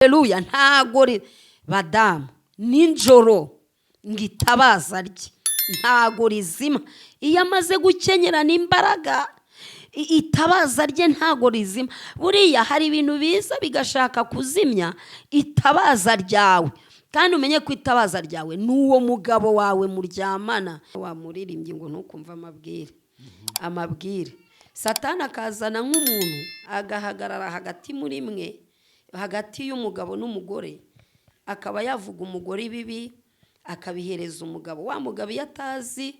Haleluya. Ntago badamu ninjoro ngitabaza rye ntago rizima. Iyo amaze gukenyerana imbaraga itabaza rye ntago rizima. Buriya hari ibintu biza bigashaka kuzimya itabaza ryawe, kandi umenye ko itabaza ryawe n'uwo mugabo wawe muryamana. Wamuririmbye ngo ntukumva amabwire. Satani akazana nk'umuntu agahagarara hagati muri mwe, hagati y'umugabo n'umugore, akaba yavuga umugore ibibi akabihereza umugabo. Wa mugabo iyo atazi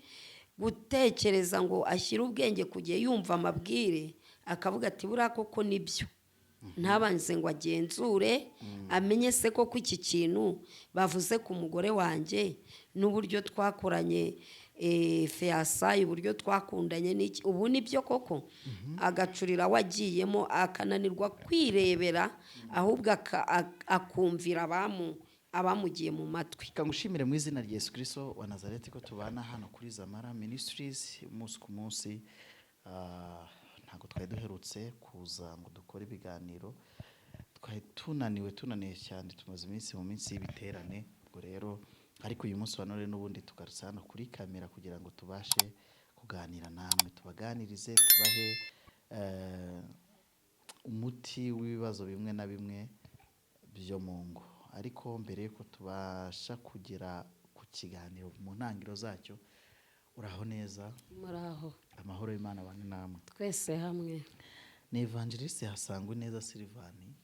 gutekereza ngo ashyire ubwenge kugiye yumva amabwire, akavuga ati buriya koko nibyo, ntabanze ngo agenzure amenye se koko iki kintu bavuze ku mugore wanjye n'uburyo twakoranye fiyasayi, uburyo twakundanye n'iki, ubu nibyo koko. Agacurira wagiyemo akananirwa kwirebera, ahubwo akumvira abamugiye mu matwi. Kamushimire mu izina rya Yesu Kristo wa Nazareti ko tubana hano kuri Zamara Ministries umunsi ku munsi. Ntago twari duherutse kuza ngo dukore ibiganiro, twari tunaniwe cyane, tumaze iminsi mu minsi y'ibiterane. Ubwo rero ariko uyu munsi wa none n'ubundi tugarutse hano kuri kamera kugira ngo tubashe kuganira namwe, tubaganirize, tubahe umuti w'ibibazo bimwe na bimwe byo mu ngo. Ariko mbere yuko tubasha kugera ku kiganiro mu ntangiriro zacyo, uraho neza? Muraho. Amahoro y'Imana abane namwe Twese hamwe. Ni Evangeliste Hasangwe neza Silvani.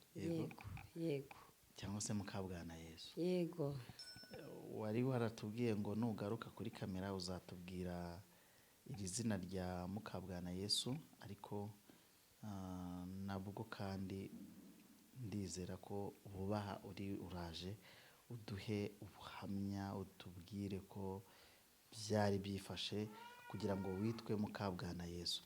Yego. Cyangwa se Mukabwana Yesu. Yego. Wari waratubwiye ngo nugaruka kuri kamera uzatubwira iri zina rya Mukabwana Yesu, ariko nabwo kandi ndizera ko vuba uraje uduhe ubuhamya, utubwire ko byari byifashe kugira ngo witwe Mukabwana Yesu.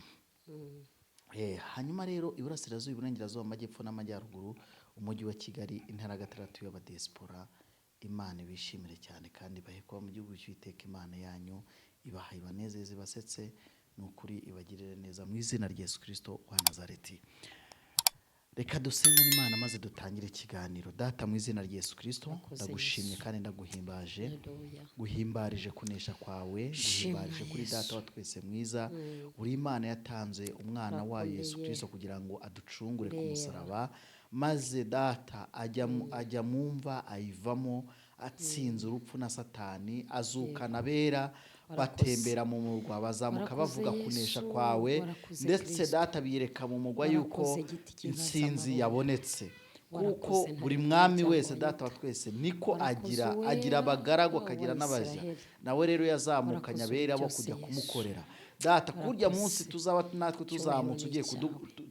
Hanyuma rero Iburasirazuba, Iburengerazuba, Amajyepfo n'Amajyaruguru, umujyi wa Kigali, intara gatandatu y'abadiaspora, Imana ibishimire cyane kandi bahe kuba mu gihugu cy'Uwiteka Imana yanyu, ibaha ibanezeze, ibasetse, n'ukuri ibagirire neza mu izina rya Yesu Kristo wa Nazareti. Reka dusenga n'Imana maze dutangire ikiganiro. Data, mu izina rya Yesu Kristo ndagushimye kandi ndaguhimbaje. Guhimbarije kunesha kwawe, guhimbarije kuri Data wa twese mwiza. Uri Imana yatanze umwana wayo Yesu Kristo kugira ngo aducungure ku musaraba, maze Data ajya mu mva ayivamo atsinze urupfu na Satani, azukana abera batembera mu murwa, bazamuka bavuga kunesha kwawe, ndetse Data biyereka mu murwa yuko intsinzi yabonetse. Kuko buri mwami wese Data wa twese niko agira abagaragu, akagira n'abaja. Nawe rero yazamukanye abera bo kujya kumukorera. Data, kurya munsi tuzaba natwe tuzamutse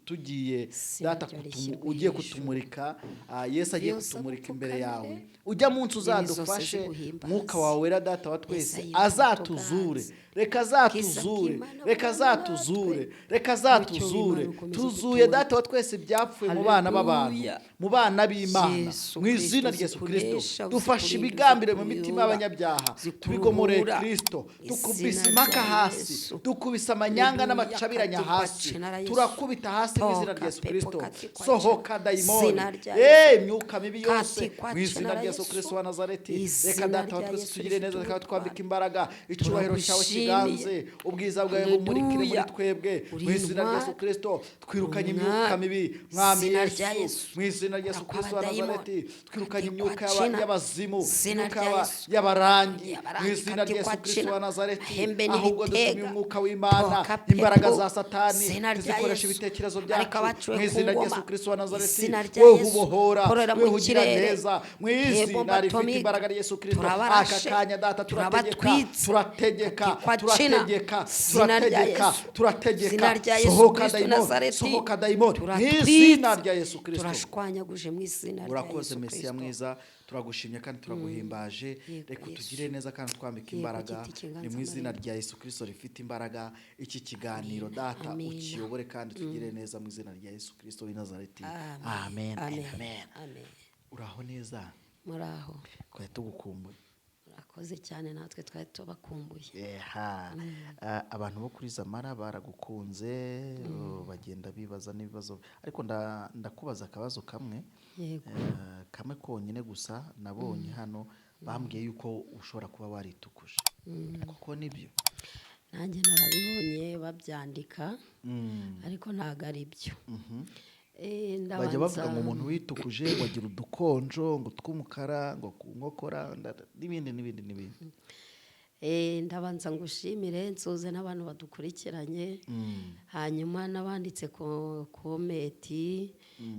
tugiye Data ugiye kutumurika, Yesu agiye kutumurika imbere yawe. Ujya munsi uzadufashe, Mwuka wawe wera Data wa twese azatuzure. Reka azatuzure. Tuzuye Data wa twese byapfuye mu bana b'abantu, mu bana b'Imana, mu izina rya Yesu Kristo. Dufashe ibigambire mu mitima y'abanyabyaha, tubigomoreye Kristo, tukubise impaka hasi, tukubise amanyanga n'amacabiranya hasi, turakubita hasi mu izina rya Yesu Kristo. Sohoka dayimoni, imyuka mibi yose mu izina rya Yesu Kristo wa Nazareti. Reka Data wa twese tugire neza, reka twambike imbaraga, icyubahiro cyawe kiganze, ubwiza bwawe bumurikire muri twebwe mu izina rya Yesu Kristo. Twirukanye imyuka mibi, mwami Yesu, mu izina rya Yesu Kristo wa Nazareti. Twirukanye imyuka y'abazimu, imyuka y'abarangi, mu izina rya Yesu Kristo wa Nazareti. Ahubwo dutumye umwuka w'Imana, imbaraga za Satani zikoresha ibitekerezo byacu, mu izina rya Yesu Kristo wa Nazareti. Wewe ubohora, wewe ugira neza, mu izina rifite imbaraga rya Yesu Kristo. Aka kanya Data turategeka, sohoka dayimoni mu izina rya Yesu Kristo. Turashwanyaguje mu izina rya Yesu Kristo. Urakoze Mesiya mwiza, turagushimye kandi turaguhimbaje. Reka tugire neza kandi twambike imbaraga, ni mu izina rya Yesu Kristo rifite imbaraga. Iki kiganiro Data ukiyobore kandi tugire neza mu izina rya Yesu Kristo w'i Nazareti. Amen. Uraho neza? Muraho. Twari tugukumbuye. urakoze cyane, natwe twari tubakumbuye. Eha. Abantu bo kuri Zamara baragukunze, bagenda bibaza n'ibibazo, ariko ndakubaza akabazo kamwe. Yego. Kamwe konyine gusa nabonye hano, bambwiye yuko ushobora kuba waritukuje, kuko nibyo Nanjye narabibonye babyandika, ariko ntabwo ari byo. bajya bavuga ngo umuntu witukuje ngo agira udukonjo ngo tw'umukara ngo ku nkokora n'ibindi n'ibindi n'ibindi. Ndabanza ngushimire, nsuze n'abantu badukurikiranye, hanyuma n'abanditse komenti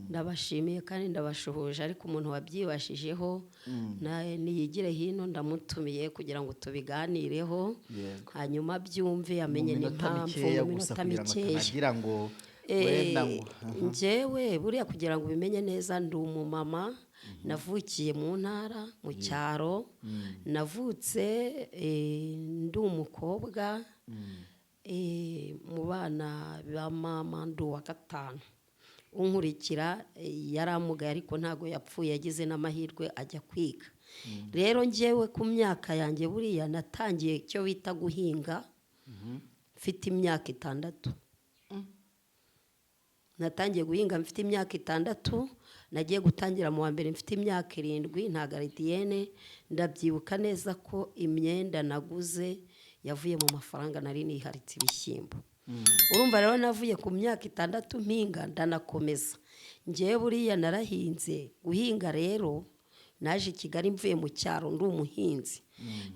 ndabashimiye kandi ndabashuhuje, ariko umuntu wabyibashijeho niyigire hino, ndamutumiye kugira ngo tubiganireho, hanyuma byumve amenye n'impamvu mu minota mikeya. agira ngo njyewe buriya kugira ngo ubimenye neza, ndi umumama, navukiye mu ntara mu cyaro, navutse ndi umukobwa mu bana ba mama, ndi uwa gatanu. Unkurikira yaramugaye ariko ntago yapfuye, yagize n'amahirwe ajya kwiga. Rero njyewe ku myaka yanjye buriya natangiye icyo bita guhinga mfite imyaka 6. Natangiye guhinga mfite imyaka 6, nagiye gutangira mu wa mbere mfite imyaka 7, nta garidiyene. Ndabyibuka neza ko imyenda naguze yavuye mu mafaranga nari niharitse ibishyimbo. Urumva rero navuye ku myaka 6 mpinga, ndanakomeza. Njyewe buriya narahinze. Guhinga rero naje i Kigali mvuye mu cyaro, ndi umuhinzi.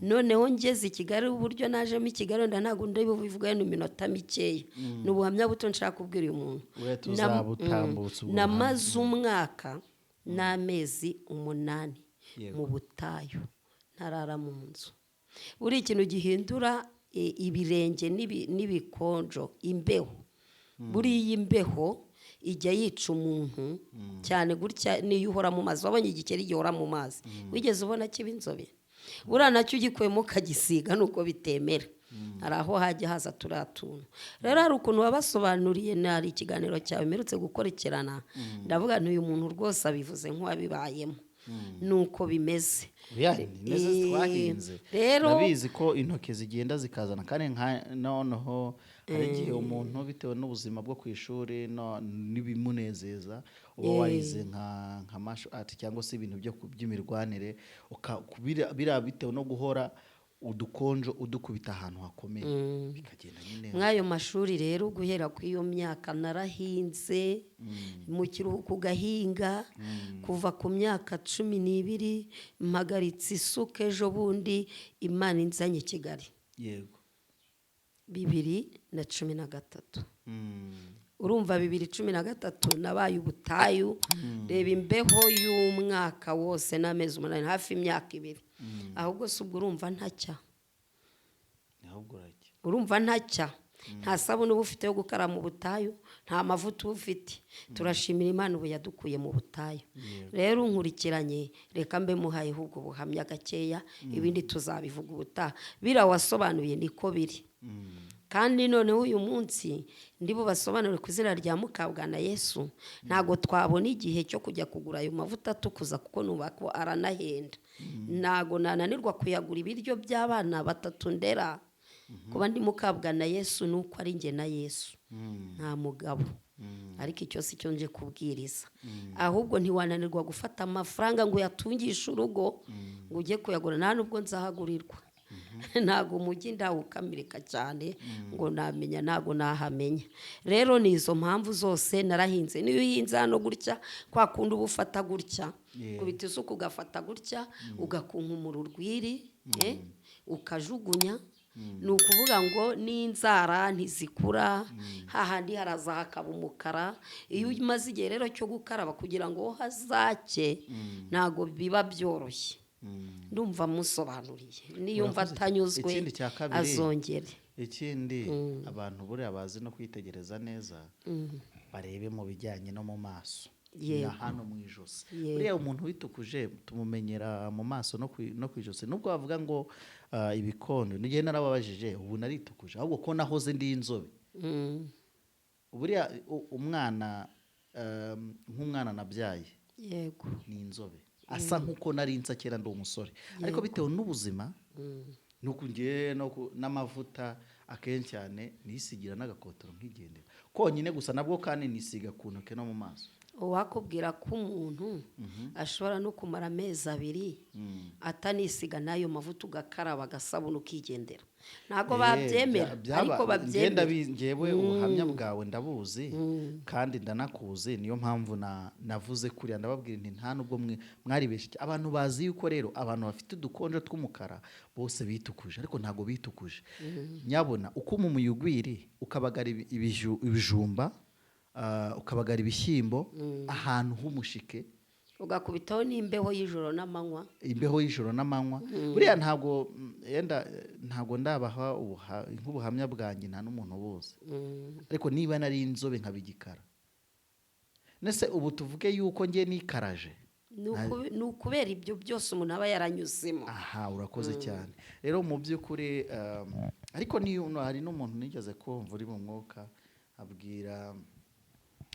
Noneho ngeze i Kigali, uburyo najemo i Kigali ntabwo ndabivuga no minota mikeya. N'ubuhamya buto nshaka kubwira uyu muntu. Namaze umwaka n'amezi 8 mu butayu, ntarara mu nzu. Buri ikintu gihindura ibirenge n'ibikonjo, imbeho. Buri imbeho ijya yica umuntu cyane gutya, niyo uhora mu mazi. Wabonye igikeri gihora mu mazi, wigeze ubona kiba inzobe? Buriya nacyo ugikwemo ukagisiga nuko bitemera, hari aho hajya haza turatuntu. Rero hari ukuntu wabasobanuriye, nari ikiganiro cyawe mperutse gukorekerana, ndavuga nti uyu muntu rwose abivuze nk'uwabibayemo. Nuko bimeze. Rero nabizi ko intoki zigenda zikazana, kandi noneho hari igihe umuntu bitewe n'ubuzima bwo ku ishuri n'ibimunezeza, uba warize nka martial art cyangwa se ibintu by'imirwanire, biriya bitewe no guhora udukonjo udukubita ahantu hakomeye, bikagenda nyine. Nk'ayo mashuri rero, guhera ku iyo myaka narahinze, mu kiruhuko ugahinga, kuva ku myaka 12 mpagaritse isuka. Ejo bundi Imana inzanye Kigali, yego, 2013. Urumva 2013 nabaye ubutayu. Reba imbeho y'umwaka wose n'amezi 8, hafi imyaka 2. Ahubwo se ubwo urumva ntacya? Urumva ntacya? Nta sabune uba ufite yo gukara mu butayu, nta mavuta uba ufite. Turashimira Imana ubu yadukuye mu butayu. Rero unkurikiranye, reka mbe muhaye ahubwo buhamya gakeya, ibindi tuzabivuga ubutaha. Bira wasobanuye niko biri. Kandi noneho uyu munsi ndibo basobanure ku izina rya Mukabwana Yesu. Ntago twabona igihe cyo kujya kugura ayo mavuta tukuza, kuko nuba ko aranahenda. Ntago nananirwa kuyagura ibiryo by'abana 3 ndera. Kuba ndi Mukabwana Yesu nuko ari nge na Yesu, nta mugabo. Ariko icyo si cyo nje kubwiriza. Ahubwo ntiwananirwa gufata amafaranga ngo yatungishe urugo ngo ujye kuyagura, nta nubwo nzahagurirwa. Ntago umujyi ndawukamirika cyane ngo namenya, ntago nahamenya. Rero ni izo mpamvu zose narahinze. Niyo uhinze hano gutya, kwa kundi uba ufata gutya, kubita isuku ugafata gutya, ugakunkumura urwiri, ukajugunya. Ni ukuvuga ngo n'inzara ntizikura, hahandi haraza hakaba umukara. Iyo umaze igihe rero cyo gukaraba kugira ngo hazake, ntago biba byoroshye. Ndumva musobanuriye, niyumva atanyuzwe azongere. Ikindi abantu buriya bazi no kwitegereza neza, barebe mu bijyanye no mu maso, na hano mu ijosi. Buriya umuntu witukuje tumumenyera mu maso no ku ijosi. Nubwo bavuga ngo ibikondo, nigihe narababajije ubu naritukuje, ahubwo ko nahoze ndi inzobe. Buriya umwana nk'umwana nabyaye, yego, ni inzobe. asa nk'uko nari nsa kera ndi umusore ariko bitewe n'ubuzima nuko ngiye n'amavuta akenshi cyane nisigira n'agakotoro nk'igendera konyine gusa nabwo kandi nisiga ku ntoke no mu maso. wakubwira ko umuntu ashobora no kumara amezi 2 atanisiga n'ayo mavuta ugakaraba agasabuna ukigendera ntabwo babyemera ariko babyemera. Ngewe ubuhamya bwawe ndabuzi kandi ndanakuzi niyo mpamvu navuze kuriya ndababwira nti nta nubwo mwaribeshe. Abantu bazi yuko rero abantu bafite udukonje tw'umukara bose bitukuje ariko ntabwo bitukuje. Nyabona uko umuyugwiri ukabagara ibijumba ukabagara ibishyimbo ahantu h'umushike ugakubitaho n'imbeho y'ijoro n'amanywa. Imbeho y'ijoro n'amanywa buriya ntabwo ndabaha nk'ubuhamya bwanjye nta n'umuntu bose ariko niba nari inzobe nkabigikara nese ubu tuvuge yuko ngiye nikaraje ni ukubera ibyo byose umuntu aba yaranyuzemo. Aha urakoze cyane rero mu by'ukuri ariko niyo hari n'umuntu nigeze kumva uri mu mwuka abwira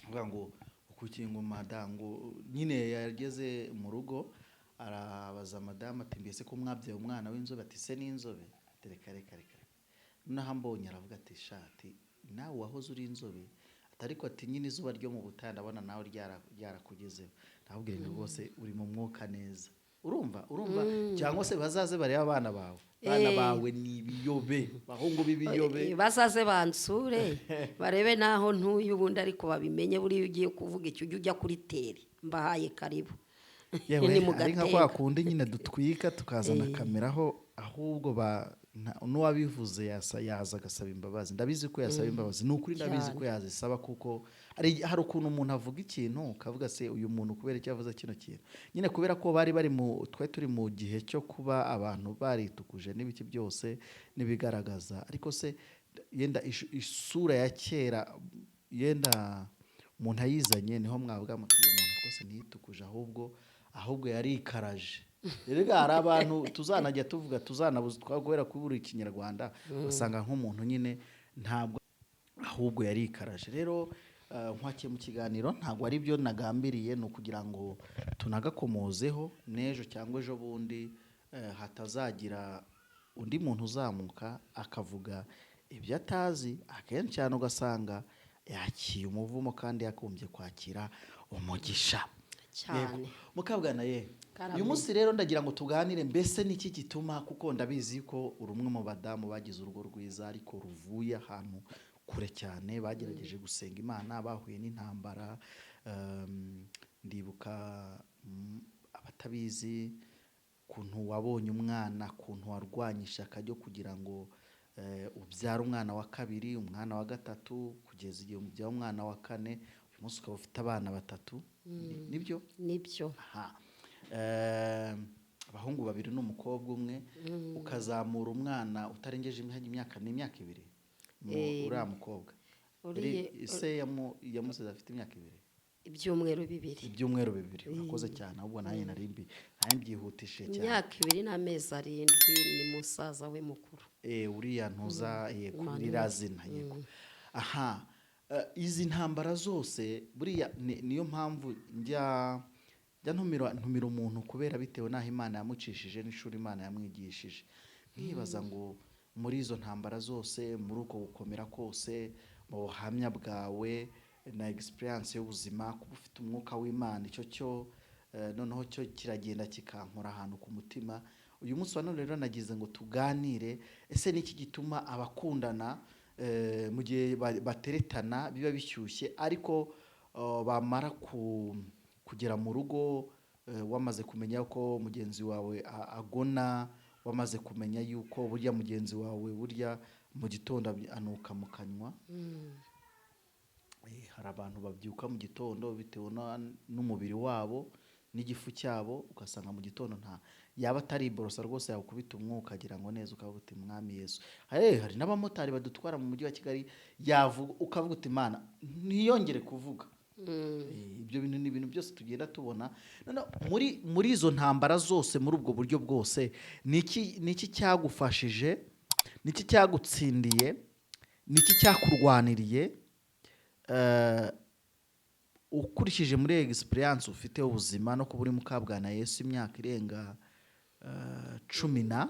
avuga ngo ukukinga madamu nyine yageze mu rugo arabaza madamu ati mbese ko mwabyaye umwana w'inzobe ati se n'inzobe reka noneho ambonye aravuga ati shati nawe wahoze uri inzobe ariko ati nyine izuba ryo mu butayu ndabona nawe ryarakugezeho ndababwira ngo rwose uri mu mwuka neza. Urumva cyangwa se bazaze bareba abana bawe ni ibiyobe bahungu b'ibiyobe bazaze bansure barebe naho ntuye ubundi ariko babimenye buri ugiye kuvuga icyo ujya kuri teri mbahaye karibu. Yewe ari nka kwa kundi nyine dutwika tukazana kameraho ahubwo n'uwabivuze yaza agasaba imbabazi. Ndabizi ko yasaba imbabazi ni ukuri ndabizi ko yazisaba kuko hari ukuntu umuntu avuga ikintu ukavuga se uyu muntu kubera icyo yavuze kino kintu nyine kubera ko turi mu gihe cyo kuba abantu baritukuje n'ibiki byose n'ibigaragaza ariko se yenda isura ya kera yenda umuntu ayizanye niho mwavuga muti uyu muntu rwose ntiyitukuje ahubwo yarikaraje. Rero hari abantu tuzanajya tuvuga tuzanabuze twagwera kubura ikinyarwanda usanga nk'umuntu nyine ntabwo ahubwo yarikaraje. Rero nkwakiye mu kiganiro ntabwo ari byo nagambiriye ni ukugira ngo tunagakomozeho n'ejo cyangwa ejo bundi hatazagira undi muntu uzamuka akavuga ibyo atazi akenshi cyane ugasanga yakiye umuvumo kandi yakumbye kwakira umugisha cyane. Mukabwana uyu munsi rero ndagira ngo tuganire mbese niki gituma kuko ndabizi ko uri umwe mu badamu bagize urugo rwiza ariko ruvuye ahantu kure cyane bagerageje gusenga Imana bahuye n'intambara. Ndibuka abatabizi kuntu wabonye umwana kuntu warwanyisha akajyo kugira ngo ubyara umwana wa kabiri umwana wa gatatu kugeza igihe ubyara umwana wa 4 uyu munsi ukaba ufite abana 3 nibyo abahungu 2 n'umukobwa umwe ukazamura umwana utarengeje imyaka 2 uriya mukobwa ise yamusize afite imyaka 2 ibyumweru 2 urakoze cyane ahubwo nanjye narimbi byihutishije cyane. Imyaka 2 n'amezi 7 ni musaza we mukuru uriya ntuza kurira zina yego. Aha izi ntambara zose buriya niyo mpamvu njya ntumira umuntu kubera bitewe naho Imana yamucishije n'ishuri Imana yamwigishije nkibaza ngo muri izo ntambara zose muri uko gukomera kose mu buhamya bwawe na experience y'ubuzima kuba ufite umwuka w'Imana icyo noneho cyo kiragenda kikankora ahantu ku mutima. Uyu munsi wa none rero nagize ngo tuganire ese niki gituma abakundana mu gihe bateretana biba bishyushye ariko bamara kugera mu rugo wamaze kumenya ko mugenzi wawe agona wamaze kumenya yuko burya mugenzi wawe burya mu gitondo anuka mu kanwa. Hari abantu babyuka mu gitondo bitewe n'umubiri wabo n'igifu cyabo ugasanga mu gitondo yaba atari borosa rwose yakubita umwuka agira ngo neza ukavuga uti mwami Yesu. Hari n'abamotari badutwara mu mujyi wa Kigali yavuga ukavuga uti Imana ntiyongere kuvuga. Ibyo bintu ni ibintu byose tugenda tubona muri izo ntambara zose muri ubwo buryo bwose niki cyagufashije niki cyagutsindiye niki cyakurwaniriye ukurikije muri experience ufite ubuzima no kuba uri mu Kabwana Yesu imyaka irenga 15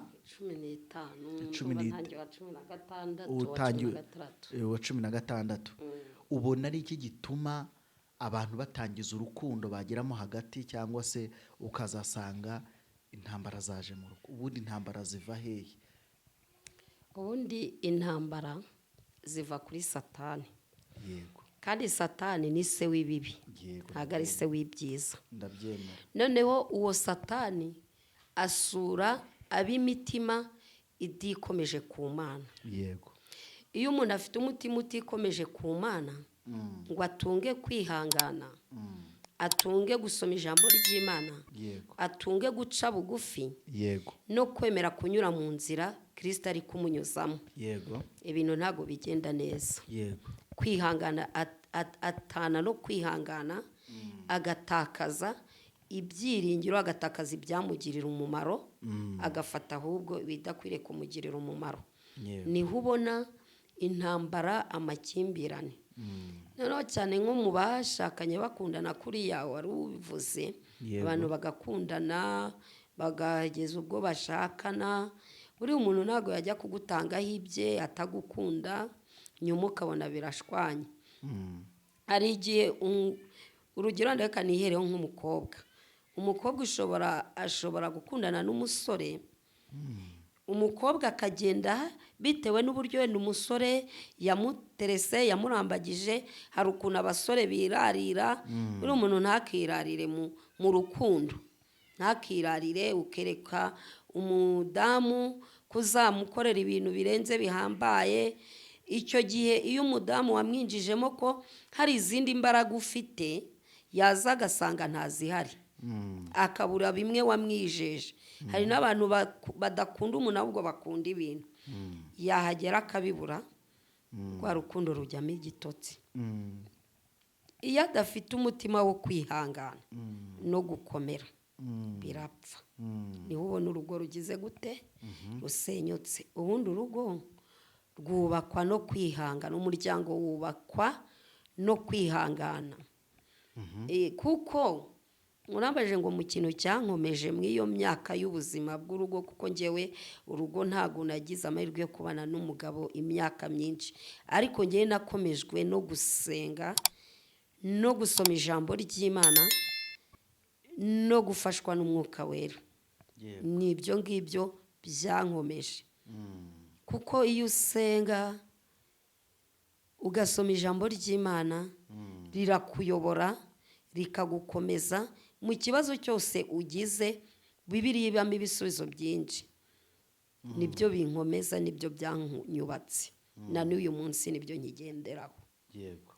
16 ubona ari iki gituma abantu batangiza urukundo bagiramo hagati, cyangwa se ukazasanga intambara zaje mu rugo? Ubundi intambara ziva hehe? ubundi intambara ziva kuri Satani, Yego, kandi Satani ni se w'ibibi, yego, ntabwo ari se w'ibyiza. ndabyemera. noneho uwo Satani asura ab'imitima idikomeje ku Mana. Yego. iyo umuntu afite umutima utikomeje ku Mana ngo atunge kwihangana, atunge gusoma ijambo ry'Imana, Yego. atunge guca bugufi Yego. no kwemera kunyura mu nzira Kristo ari kumunyuzamo, Yego. ibintu ntabwo bigenda neza. Yego. kwihangana atana no kwihangana, agatakaza ibyiringiro, agatakaza ibyamugirira umumaro, agafata ahubwo bidakwiriye kumugirira umumaro. Yego. niho ubona intambara, amakimbirane. noneho cyane nko mu bashakanye bakundana, kuriya wari ubivuze, Yego. abantu bagakundana bagageza ubwo bashakana, buri umuntu ntabwo yajya kugutangaho ibye atagukunda, nyuma ukabona birashwanye. hari igihe urugero ndeka nihereho nk'umukobwa, umukobwa ashobora gukundana n'umusore, umukobwa akagenda bitewe n'uburyo wenda umusore yamuterese, yamurambagije. hari ukuntu abasore birarira, buri umuntu ntakirarire mu rukundo, ntakirarire ukereka umudamu kuzamukorera ibintu birenze bihambaye. icyo gihe iyo umudamu wamwinjijemo ko hari izindi mbaraga ufite, yaza agasanga ntazihari, akabura bimwe wamwijeje. hari n'abantu badakunda umuntu ahubwo bakunda ibintu, yahagera akabibura, rwa rukundo rujyamo igitotsi. iyo adafite umutima wo kwihangana no gukomera, birapfa. niho ubona urugo rugize gute, rusenyutse. ubundi urugo rwubakwa no kwihangana, umuryango wubakwa no kwihangana. kuko murambaje ngo mu kintu cyankomeje mu iyo myaka y'ubuzima bw'urugo, kuko ngewe urugo ntabwo nagize amahirwe yo kubana n'umugabo imyaka myinshi, ariko ngewe nakomejwe no gusenga no gusoma ijambo ry'Imana no gufashwa n'Umwuka Wera. ni ibyo ngibyo byankomeje. kuko iyo usenga ugasoma ijambo ry'Imana, rirakuyobora rikagukomeza mu kibazo cyose ugize. Bibiliya ibamo ibisubizo byinshi, nibyo binkomeza, nibyo byanyubatse, na n'uyu munsi nibyo nkigenderaho. Yego.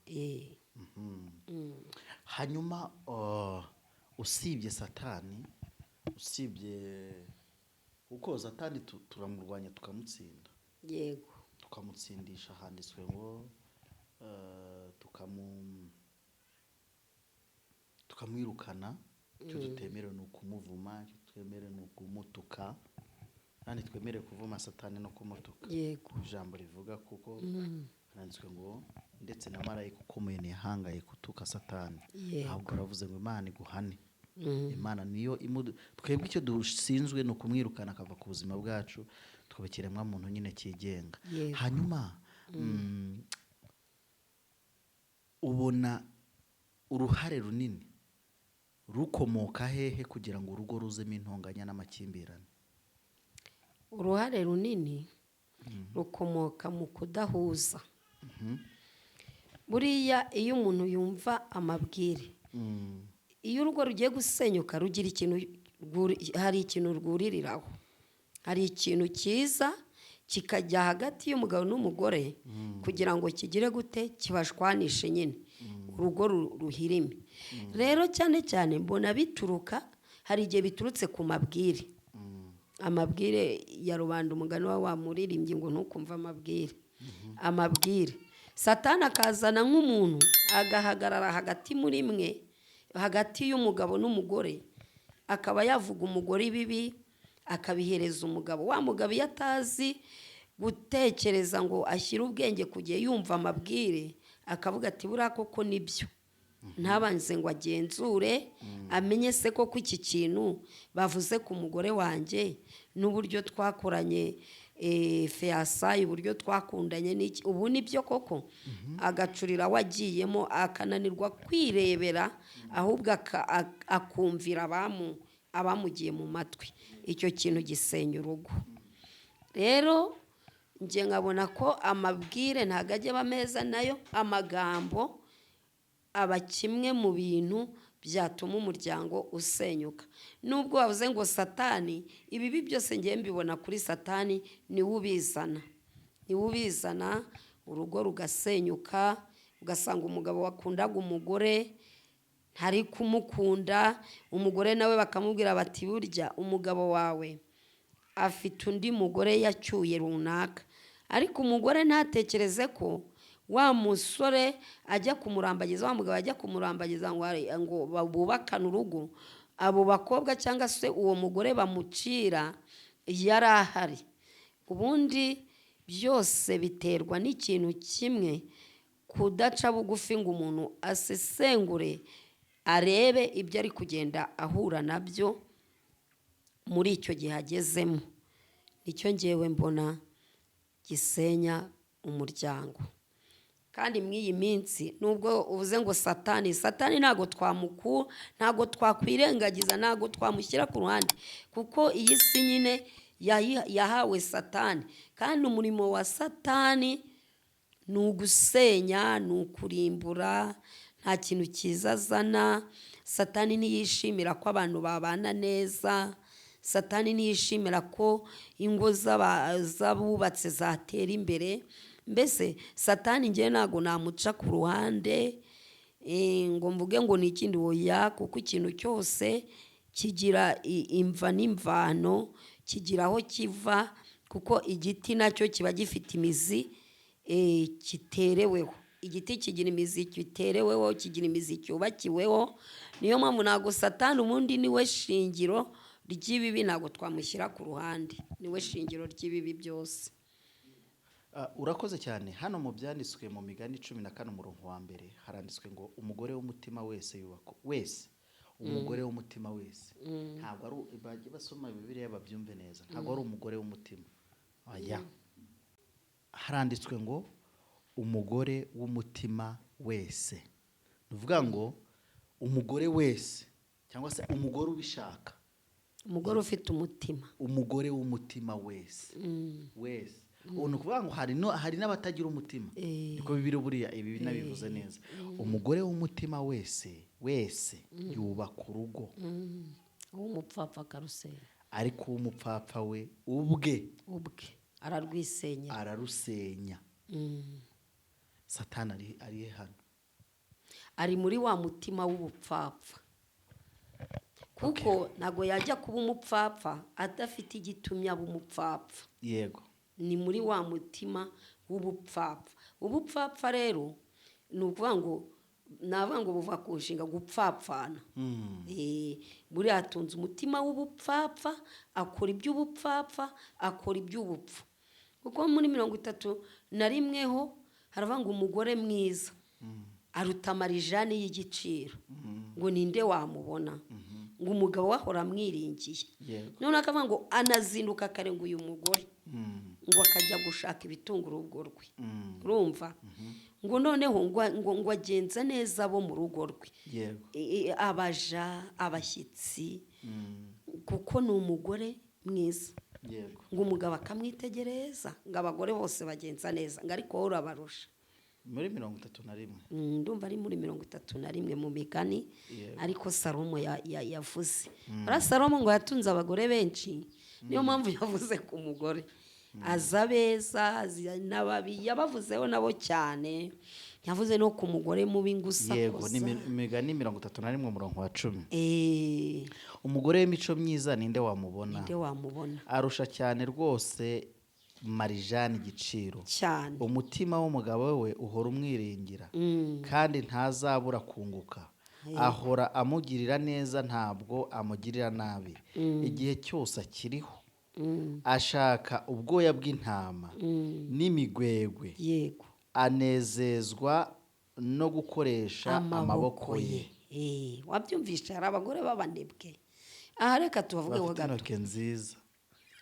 hanyuma usibye Satani, kuko Satani turamurwanya tukamutsinda. Yego. tukamutsindisha, handitswe ngo tukamwirukana. icyo tutemerewe ni ukumuvuma, icyo twemerewe ni ukumutuka, kandi twemerewe kuvuma Satani no kumutuka. Yego. ijambo rivuga, kuko handitswe ngo ndetse na marayika ukomeye ntiyahangaye gutuka Satani, ahubwo aravuze ngo Imana iguhane. Imana niyo twebwe icyo dusinzwe ni ukumwirukana akava ku buzima bwacu, tukaba ikiremwamuntu nyine cyigenga. hanyuma ubona uruhare runini rukomoka hehe kugira ngo urugo ruzemo intonganya n'amakimbirane? uruhare runini rukomoka mu kudahuza. buriya iyo umuntu yumva amabwire, iyo urugo rugiye gusenyuka rugira hari ikintu rwuririraho, hari ikintu cyiza kikajya hagati y'umugabo n'umugore kugira ngo kigire gute, kibashwanishe nyine, urugo ruhirime. rero cyane cyane mbona bituruka, hari igihe biturutse ku mabwire, amabwire ya rubanda, umugani wa muririmbyi ngo ntukumva amabwire. amabwire Satani akazana nk'umuntu agahagarara hagati muri mwe, hagati y'umugabo n'umugore, akaba yavuga umugore ibibi akabihereza umugabo. wa mugabo iyo atazi gutekereza ngo ashyire ubwenge ku gihe, yumva amabwire akavuga ati buriya koko nibyo, ntabanze ngo agenzure amenye se koko iki kintu bavuze ku mugore wanjye n'uburyo twakoranye feyasayi, uburyo twakundanye n'iki, ubu nibyo koko, agacurira wagiyemo akananirwa kwirebera, ahubwo akumvira abamugiye mu matwi. Icyo kintu gisenya urugo. Rero njye nkabona ko amabwire ntabwo ajya aba meza, nayo amagambo aba kimwe mu bintu byatuma umuryango usenyuka. Nubwo wavuze ngo Satani, ibibi byose ngiye mbibona kuri Satani, niwe ubizana, urugo rugasenyuka, ugasanga umugabo wakundaga umugore ntari kumukunda, umugore nawe bakamubwira bati burya umugabo wawe afite undi mugore yacyuye runaka, ariko umugore ntatekereze ko wa musore ajya kumurambagiza, wa mugabo ajya kumurambagiza ngo bubakane urugo, abo bakobwa cyangwa se uwo mugore bamucira yari ahari. Ubundi byose biterwa n'ikintu kimwe, kudaca bugufi ngo umuntu asesengure arebe ibyo ari kugenda ahura nabyo muri icyo gihe agezemo. Nicyo ngewe mbona gisenya umuryango. Kandi mw'iyi minsi nubwo uvuze ngo Satani ntabwo twakwirengagiza, ntabwo twamushyira ku ruhande, kuko iyi si nyine yahawe Satani, kandi umurimo wa Satani ni ugusenya, ni ukurimbura, nta kintu cyiza azana. Satani ntiyishimira ko abantu babana neza, Satani ntiyishimira ko ingo z'abubatse zatera imbere. Mbese Satani ngewe ntabwo namuca ku ruhande ngo mvuge ngo ni ikindi, oya, kuko ikintu cyose kigira imva n'imvano, kigira aho kiva, kuko igiti nacyo kiba gifite imizi kitereweho. Igiti kigira imizi kitereweho, kigira imizi cyubakiweho. Niyo mpamvu ntabwo Satani ubundi niwe shingiro ry'ibibi, ntabwo twamushyira ku ruhande, niwe shingiro ry'ibibi byose. Urakoze cyane. Hano mu byanditswe mu Migani 14 umurongo wa mbere haranditswe ngo umugore w'umutima wese yubaka wese, umugore w'umutima wese. Ntabwo ari bajye basoma Bibiliya babyumve neza, ntabwo ari umugore w'umutima, oya, haranditswe ngo umugore w'umutima wese. Nuvuga ngo umugore wese, cyangwa se umugore ubishaka, umugore ufite umutima, umugore w'umutima wese. Wese ubu kuvuga ngo hari n'abatagira umutima, niko Bibiliya buriya ibi nabivuze neza. Umugore w'umutima wese yubaka urugo, uw'umupfapfa akarusenya, ariko uw'umupfapfa we ubwe ararusenya. Satani ari hano, ari muri wa mutima w'ubupfapfa, kuko ntabwo yajya kuba umupfapfa adafite igitumye aba umupfapfa. Yego, ni muri wa mutima w'ubupfapfa. Ubupfapfa rero ni ukuvuga ngo buva ku nshinga gupfapfana. Buriya atunze umutima w'ubupfapfa, akora iby'ubupfapfa, akora iby'ubupfu. Kuko muri 31 ho haravuga ngo umugore mwiza aruta marijani y'igiciro, ngo ninde wamubona, ngo umugabo wahora amwiringiye. None akavuga ngo anazinduka kare ngo uyu mugore ngo akajya gushaka ibitunga urugo rwe. Urumva? Ngo noneho ngo agenza neza abo mu rugo rwe, abaja, abashyitsi, kuko ni umugore mwiza. Ngo umugabo akamwitegereza, ngo abagore bose bagenza neza, ngo ariko wowe urabarusha. Muri 31 ndumva ari muri 31 mu Migani. Ariko Salomo yavuze, Salomo ngo yatunze abagore benshi, niyo mpamvu yavuze ku mugore. Aza beza n'ababi yabavuzeho nabo cyane, yavuze no ku mugore mubi ngusa. Yego, ni Migani 31 umurongo wa 10. Umugore w'imico myiza ninde wamubona? Arusha cyane rwose marijani igiciro cyane. Umutima w'umugabo we uhora umwiringira, kandi ntazabura kunguka. Ahora amugirira neza, ntabwo amugirira nabi. Igihe cyose akiriho ashaka ubwoya bw'intama n'imigwegwe. Yego, anezezwa no gukoresha amaboko ye. Wabyumvisha hari abagore b'abanebwe. Aha reka tubavuge ho bafite gato. intoki nziza.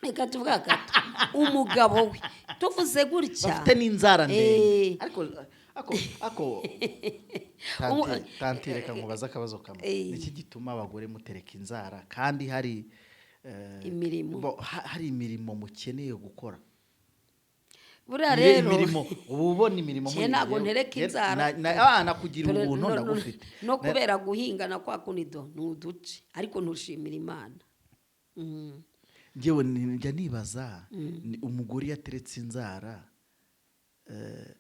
Reka tuvuge gato. Umugabo we tuvuze gutya. Bafite n'inzara ndende. Ako tanti reka nkubaza akabazo kamwe. Niki gituma abagore mutereka inzara kandi hari imirimo mukeneye gukora? Buriya rero ubona imirimo muri ntago ntereka inzara nakugira ubuntu ndagufite no kubera guhinga na kwa kunido nuduce ariko ntushimira Imana. Ngewe njya nibaza umugore yateretse inzara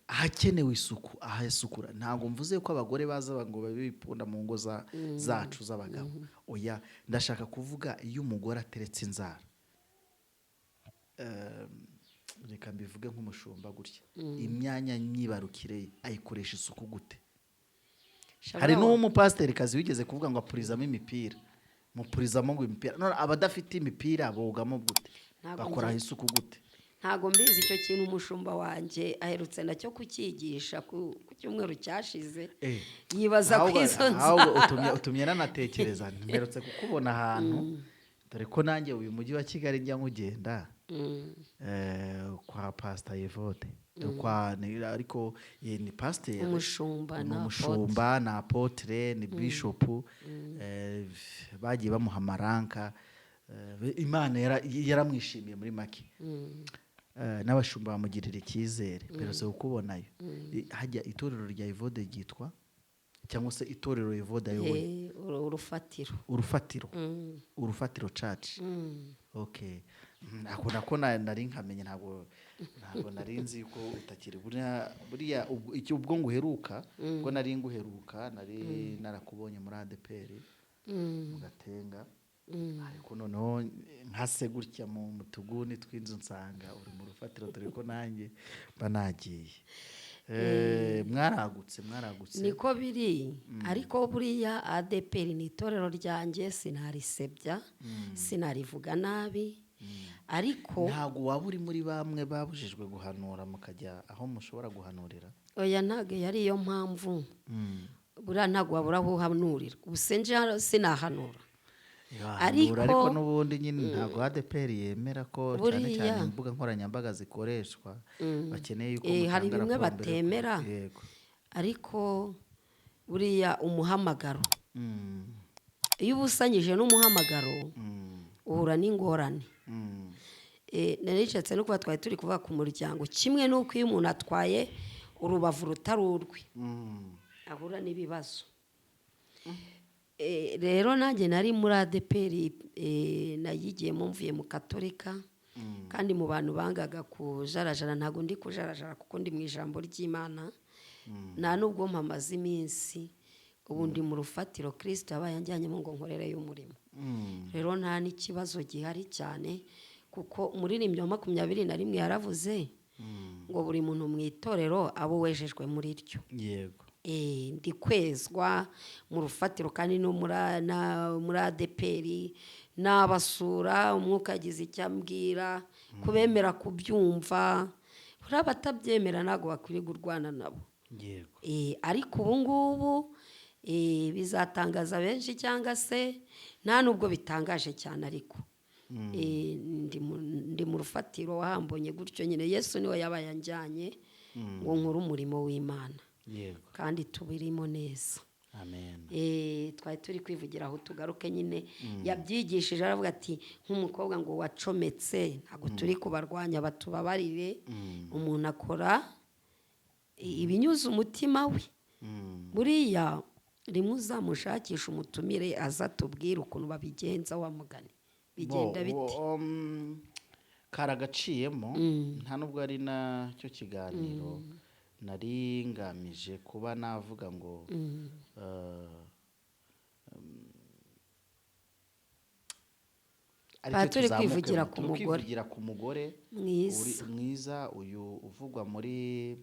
ahakenewe isuku ahasukura. Ntabwo mvuze ko abagore baza ngo babipunda mu ngo zacu z'abagabo. Oya, ndashaka kuvuga iyo umugore ateretse inzara, reka mbivuge nk'umushumba gutya, imyanya myibarukire ayikoresha isuku gute? Hari n'umupasiteri kazi wigeze kuvuga ngo apurizamo imipira, mupurizamo ngo imipira. None abadafite imipira bogamo gute? Bakora isuku gute? Ntago mbizi icyo kintu. Umushumba wanjye aherutse nacyo kukigisha ku cyumweru cyashize. Yibaza ku izo nzara. Utumye nanatekereza mperutse kukubona ahantu, dore ko nanjye uyu mujyi wa Kigali njya nkugenda kwa Pastor Yvode ariko ni pasiteri, umushumba na apotre ni bishop, bagiye bamuha amaranka. Imana yaramwishimiye muri make. N'abashumba bamugirira icyizere. Mperutse kukubonayo. Hajya itorero rya Yvode ryitwa cyangwa se itorero Yvode ayoboye? Urufatiro church. Okay. Nako nari nkamenye, ntabwo nari nzi ko utakiri buriya ubwo nguheruka, ko nari nguheruka, nari narakubonye muri ADPR mu Gatenga. Ariko noneho nkase gutya mu tuguni tw'inzu nsanga uri mu rufatiro, dore ko nanjye banagiye. Mwaragutse niko biri. Ariko buriya ADPR ni itorero ryanjye, sinarisebya, sinarivuga nabi. Ariko ntabwo waba uri muri bamwe babujijwe guhanura mukajya aho mushobora guhanurira? Oya, ntabwo yari iyo mpamvu. Buriya ntabwo wabura aho uhanurira. Ubusenje sinahanura. Ariko n'ubundi nyine ntabwo ADPR yemera ko cyane cyane imbuga nkoranyambaga zikoreshwa. Bakeneye yuko hari bimwe batemera. Ariko buriya umuhamagaro, iyo ubusanyije n'umuhamagaro uhura n'ingorane. Naricetse no kuba twari turi kuvuga ku muryango, kimwe n'uko iyo umuntu atwaye urubavu rutari urwe ahura n'ibibazo. Rero nanjye nari muri ADPR, nayigiyemo mvuye mu Katolika, kandi mu bantu bangaga kujarajara. Ntabwo ndi kujarajara kuko ndi mu ijambo ry'Imana. Nta nubwo mpamaze iminsi, ubu ndi mu rufatiro Kristo yabaye anjyanyemo ngo nkorereyo umurimo. Rero nta n'ikibazo gihari cyane, kuko umuririmbyi wa 21 yaravuze ngo buri muntu mu itorero abo wejejwe muri ryo. Yego. Ndi kwezwa mu rufatiro kandi no muri ADPR n'abasura. Umwuka agize icyo ambwira, kubemera kubyumva. Buri abatabyemera ntabwo bakwiriye kurwana nabo. Yego. Ariko ubu ngubu bizatangaza benshi, cyangwa se nta nubwo bitangaje cyane. Ariko ndi mu rufatiro wahambonye gutyo nyine. Yesu niwe yabaye anjyanye ngo nkore umurimo w'Imana. Yego. Kandi tubirimo neza. Amen. Twari turi kwivugira aho tugaruke nyine. Yabyigishije aravuga ati nk'umukobwa ngo wacometse, ntabwo turi kubarwanya, batubabarire. Umuntu akora ibinyuze umutima we. Buriya rimwe uzamushakisha umutumire aza tubwire ukuntu babigenza, wa mugani bigenda bite. Karagaciyemo, nta nubwo ari nacyo kiganiro nari ngamije kuba navuga ngo turi kwivugira ku mugore mwiza uyu uvugwa muri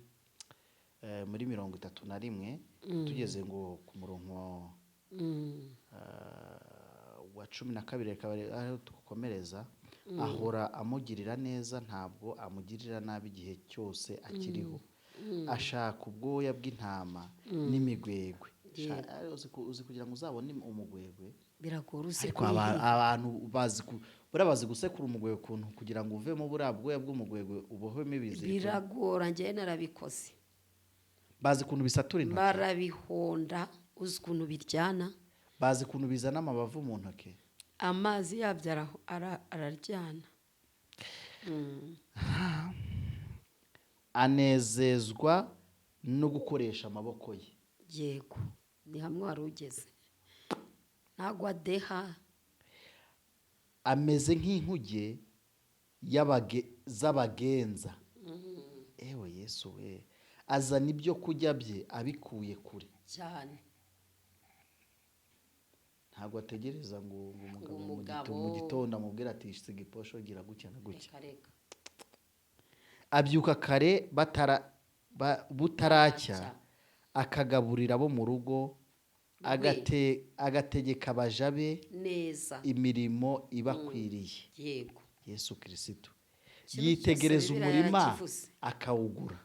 31. Tugeze ngo ku murongo wa 12 akaba ariho tukomereza. Ahora amugirira neza, ntabwo amugirira nabi igihe cyose akiriho. ashaka ubwoya bw'intama n'imigwegwe. Uzi kugira ngo uzabone umugwegwe biragora uzi ariko abantu bazi gusekura umugwegwe ukuntu kugira ngo uvemo buriya bwoya bw'umugwegwe ubohemo ibiziriko biragora. njyewe narabikoze. bazi ukuntu bisatura intoki, barabihonda. uzi ukuntu biryana, bazi ukuntu bizana amabavu mu ntoki, amazi yabyo araryana. anezezwa no gukoresha amaboko ye. yego, ni hamwe wari ugeze. ntabwo adeha. ameze nk'inkuge z'abagenza. ewe Yesu we, azana ibyo kurya bye abikuye kure cyane. ntabwo ategereza ngo umugabo mu gitondo amubwira ati siga iposho gira gutya na gutya. abyuka kare butaracya, akagaburira abo mu rugo, agategeka abaja be neza imirimo ibakwiriye. yego, Yesu Kristo yitegereza umurima akawugura,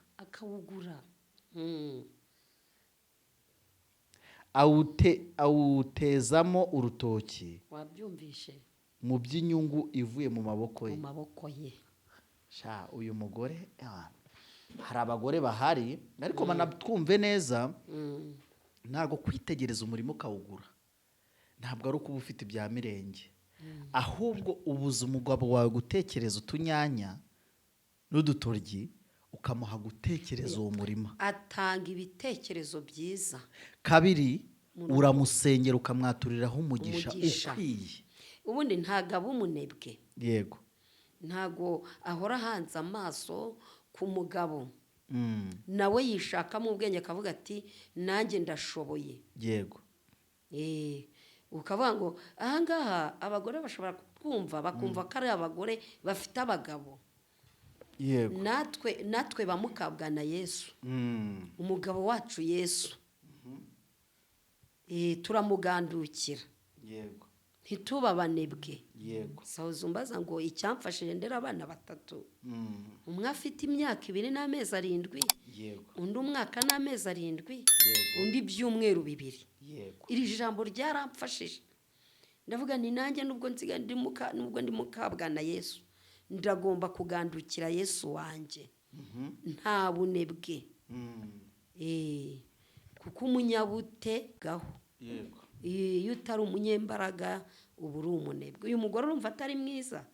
awutezamo urutoki. wabyumvishe? mu by'inyungu ivuye mu maboko ye. uyu mugore, hari abagore bahari ariko banatwumve neza. ntabwo kwitegereza umurimo ukawugura ntabwo ari ukuba ufite ibya mirenge, ahubwo ubuza umugabo wawe gutekereza utunyanya n'udutoryi, ukamuha gutekereza uwo murima. atanga ibitekerezo byiza. kabiri, uramusengera ukamwaturiraho umugisha ukwiye. ubundi ntabwo aba umunebwe. yego, ntabwo ahora ahanze amaso ku mugabo. nawe yishakamo ubwenge akavuga ati nanjye ndashoboye. yego, ukavuga ngo ahangaha abagore bashobora kumva bakumva ko ari abagore bafite abagabo. yego, natwe bamukabwa na Yesu, umugabo wacu Yesu. turamugandukira. yego, ntituba abanebwe. yego. sawuzi umbaza ngo icyamfashije ndera abana 3. umwe afite imyaka 2 n'amezi 7, yego, undi umwaka n'amezi 7, yego, undi ibyumweru 2. yego. iri jambo ryaramfashije. ndavuga ni nanjye nubwo ndi mukabwa na Yesu, ndagomba kugandukira Yesu wanjye. nta bunebwe. kuko umunyabute gaho. yego. iyo utari umunyembaraga uba uri umunebwe. uyu mugore urumva atari mwiza.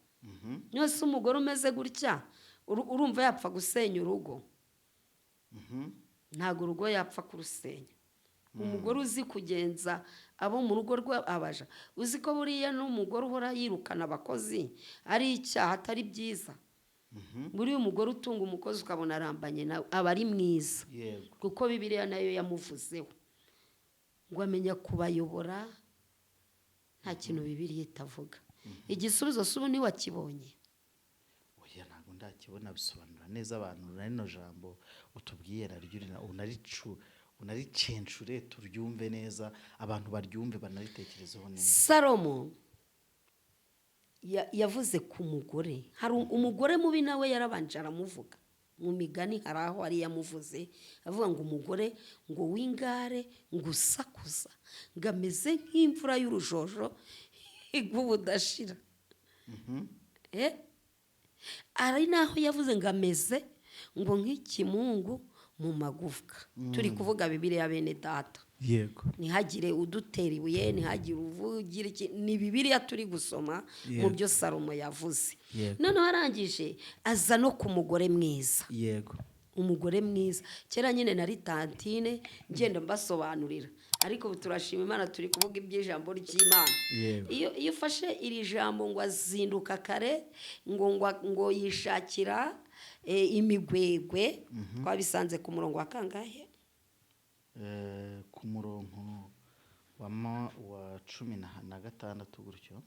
yose umugore umeze gutya urumva yapfa gusenya urugo. ntabwo urugo yapfa kurusenya. umugore uzi kugenza abo mu rugo rw'abaja, uzi ko buriya n'umugore uhora yirukana abakozi ari icyaha, atari byiza. buriya umugore utunga umukozi ukabona arambanye nawe aba ari mwiza. kuko Bibiliya nayo yamuvuzeho ngo amenya kubayobora. nta kintu Bibiliya itavuga. igisubizo si ubu ntiwakibonye? oya, ntabwo ndakibona. bisobanura neza abantu rino jambo utubwiye unaricencure turyumve neza, abantu baryumve banaritekerezeho neza. Salomo yavuze ku mugore. hari umugore mubi nawe yarabanje aramuvuga mu Migani. hari aho ari yamuvuze avuga ngo umugore ngo w'ingare ngo usakuza ngo ameze nk'imvura y'urujojo igwa ubudashira. ari naho yavuze ngo ameze ngo nk'ikimungu mu magufwa. turi kuvuga Bibiliya bene data. yego, ntihagire udutera ibuye, ntihagire uvugira iki. ni Bibiliya turi gusoma mu byo Salomo yavuze. noneho arangije aza no ku mugore mwiza. yego, umugore mwiza. kera nyine nari tantine ngenda mbasobanurira, ariko turashima Imana turi kuvuga iby'ijambo ry'Imana. iyo ufashe iri jambo ngo azinduka kare ngo yishakira imigwegwe, twabisanze ku murongo wa kangahe? ku murongo wa 16 gutyo.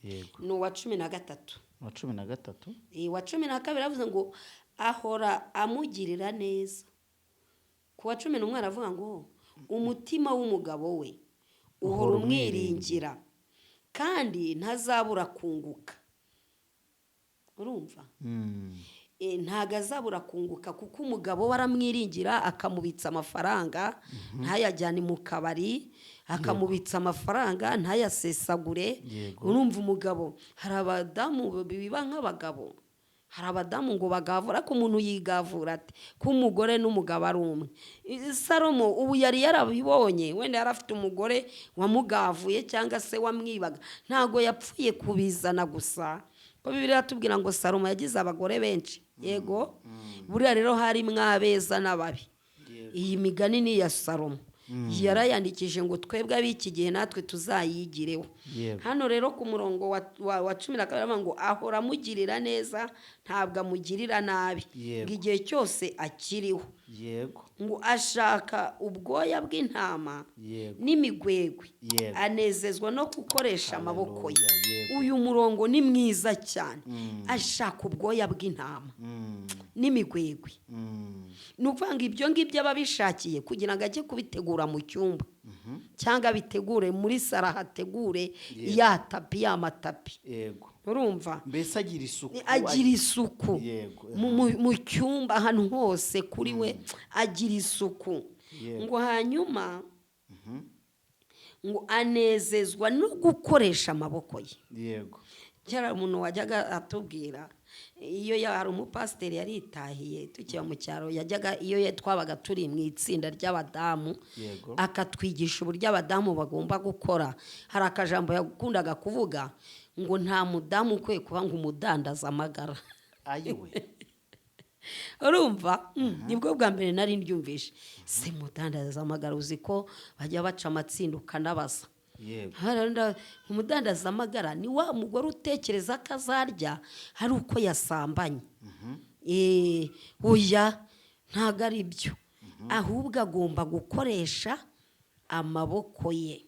yego, ni uwa 13. wa 13. wa 12 avuze ngo ahora amugirira neza. ku wa 11 aravuga ngo umutima w'umugabo we uhora umwiringira kandi ntazabura kunguka. urumva? ntago azabura kunguka kuko umugabo we aramwiringira akamubitsa amafaranga ntayajyane mu kabari, akamubitsa amafaranga ntayasesagure. urumva umugabo, hari abadamu biba nk'abagabo, hari abadamu ngo bagavura ko umuntu yigavura ati ko umugore n'umugabo ari umwe. Salomo ubu yari yarabibonye, wenda yari afite umugore wamugavuye cyangwa se wamwibaga, ntago yapfuye kubizana gusa ko Bibiliya tubwira ngo Salomo yagize abagore benshi. Yego, buriya rero hari mwabeza n'ababi. Iyi migani ni ya Salomo, yarayandikije ngo twebwe ab'iki gihe natwe tuzayigireho. Hano rero ku murongo wa 12 ngo ahora amugirira neza ntabwo amugirira nabi, ngo igihe cyose akiriho. Ngo ashaka ubwoya bw'intama n'imigwegwe, anezezwa no gukoresha amaboko ye. Uyu murongo ni mwiza cyane. Ashaka ubwoya bw'intama n'imigwegwe, nukuvuga ngo ibyo ngibyo ababishakiye kugira ngo ajye kubitegura mu cyumba, cyangwa bitegure muri sara, hategure ya tapi, ya matapi. Urumva, mbese agira isuku, agira isuku mu cyumba, ahantu hose kuri we agira isuku. Ngo hanyuma ngo anezezwa no gukoresha amaboko ye. Cyara umuntu wajyaga atubwira, iyo hari umupasiteri yaritahiye tukiba mu cyaro, yajyaga iyo twabaga turi mu itsinda ry'abadamu, akatwigisha uburyo abadamu bagomba gukora. Hari akajambo yakundaga kuvuga ngo nta mudamu ukwiye kuba ngo umudandaza amagara. Urumva, nibwo bwa mbere nari ndyumvishe. Se mudandaza amagara, uzi ko bajya baca amatsinda ukanabaza. Umudandaza amagara ni wa mugore utekereza ko azarya hari uko yasambanye. Oya, ntago ari byo, ahubwo agomba gukoresha amaboko ye.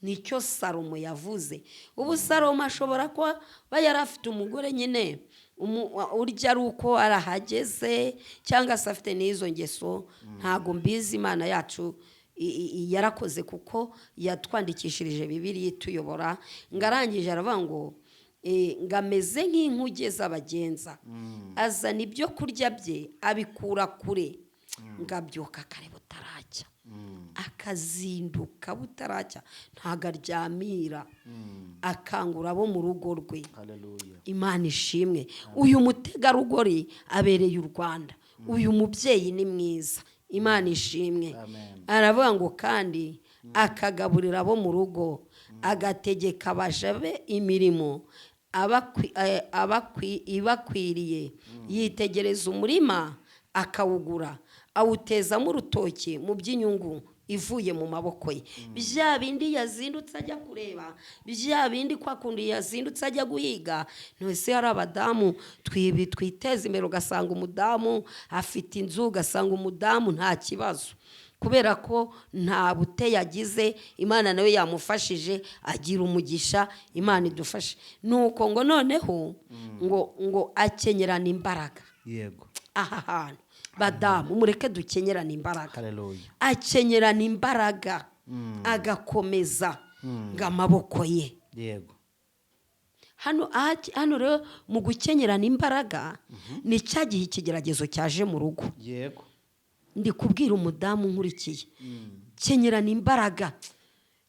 Nicyo Salomo yavuze. Ubu Salomo ashobora kuba yari afite umugore nyine urya ari uko arahageze, cyangwa se afite n'izo ngeso, ntago mbizi. Imana yacu yarakoze kuko yatwandikishirije Bibiliya ituyobora. Ngarangije aravuga ngo ngameze nk'inkuge z'abagenza, azana ibyo kurya bye abikura kure, ngabyuka kare butaracya, akazinduka butaracya, ntago aryamira, akangura abo mu rugo rwe. Imana ishimwe. Uyu mutegarugori abereye u Rwanda, uyu mubyeyi ni mwiza. Imana ishimwe. Aravuga ngo kandi akagaburira abo mu rugo, agategeka abaja be imirimo ibakwiriye. Yitegereza umurima akawugura, awutezamo urutoki mu by'inyungu ivuye mu maboko ye. Bya bindi yazindutse ajya kureba, bya bindi kwa kundi yazindutse ajya guhiga. Nose hari abadamu twiteza imbere, ugasanga umudamu afite inzu, ugasanga umudamu nta kibazo, kubera ko nta bute yagize. Imana nawe yamufashije, agira umugisha. Imana idufashe. Nuko ngo noneho ngo akenyerana imbaraga. Aha hantu badamu mureke dukenyerana imbaraga. Akenyerana imbaraga, agakomeza ng'amaboko ye. Hano rero mu gukenyerana imbaraga ni cya gihe ikigeragezo cyaje mu rugo. Ndi kubwira umudamu nkurikiye, kenyerana imbaraga,